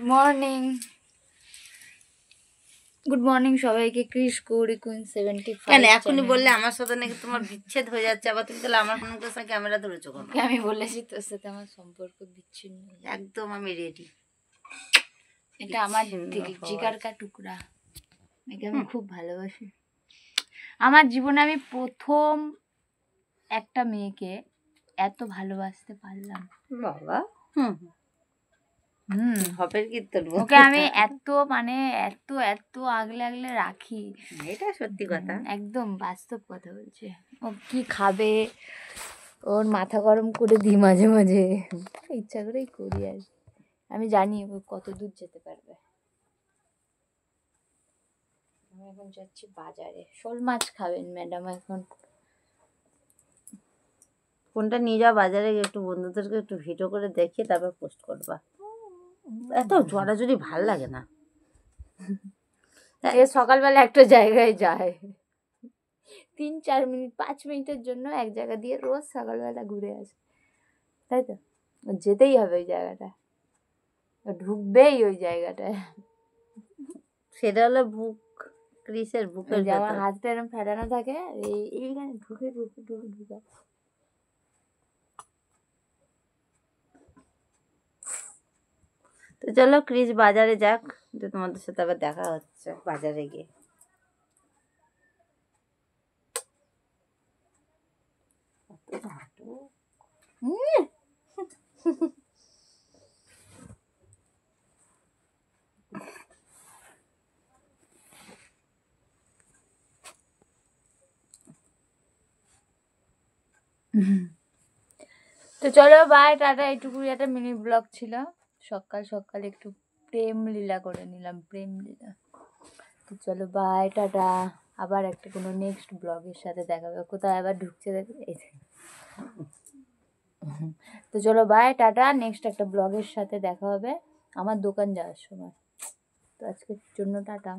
Morning, good morning সবাইকে। Chris Gauri queen 75 কেন এখনই বললে আমার সাথে নাকি তোমার বিচ্ছেদ হয়ে যাচ্ছে, আবার তুমি তাহলে আমার ফোন করে ক্যামেরা ধরেছো কেন? আমি বলেছি তোর সাথে আমার সম্পর্ক বিচ্ছিন্ন। একদম আমি রেডি। এটা আমার জিগার কা টুকরা, একে আমি খুব ভালোবাসি। আমার জীবনে আমি প্রথম একটা মেয়েকে এত ভালোবাসতে পারলাম। বাবা হবের কীর্তন ওকে আমি এত এত এত আগলে আগলে রাখি। এটা সত্যি কথা, একদম বাস্তব কথা বলছে। ও কি খাবে ওর মাথা গরম করে দিই মাঝে মাঝে, ইচ্ছা করেই করি আর আমি জানি ও কত দূর যেতে পারবে। আমি এখন যাচ্ছি বাজারে, শোল মাছ খাবেন ম্যাডাম? এখন ফোনটা নিয়ে যাও বাজারে, একটু বন্ধুদেরকে একটু ভিডিও করে দেখিয়ে তারপর পোস্ট করবা। এত জড়াজড়ি ভাল লাগে না। এ সকালবেলা একটা জায়গায় যায় 3-4 মিনিট 5 মিনিটের জন্য এক জায়গা দিয়ে রোজ সকালবেলা ঘুরে আসে, তাই তো? যেতেই হবে ওই জায়গাটা, ঢুকবেই ওই জায়গাটায়। সেটা হলো বুক, ক্রিসের বুকের আমার হাতটা এরকম ফেটানো থাকে, এইখানে ঢুকে ঢুকে ঢুকে ঢুকে। তো চলো ক্রিস বাজারে যাক, যে তোমাদের সাথে আবার দেখা হচ্ছে বাজারে গিয়ে। তো চলো বাই, টাটা। এইটুকুই একটা মিনি ব্লগ ছিল। সকাল সকাল একটু প্রেম লীলা করে নিলাম, প্রেম লীলা। তো চলো বাই, টাটা। আবার একটা কোনো নেক্সট ব্লগের সাথে দেখা হবে। কোথায় আবার ঢুকছে দেখো। তো চলো বাই, টাটা। নেক্সট একটা ব্লগের সাথে দেখা হবে আমার দোকান যাওয়ার সময়। তো আজকের জন্য টাটা।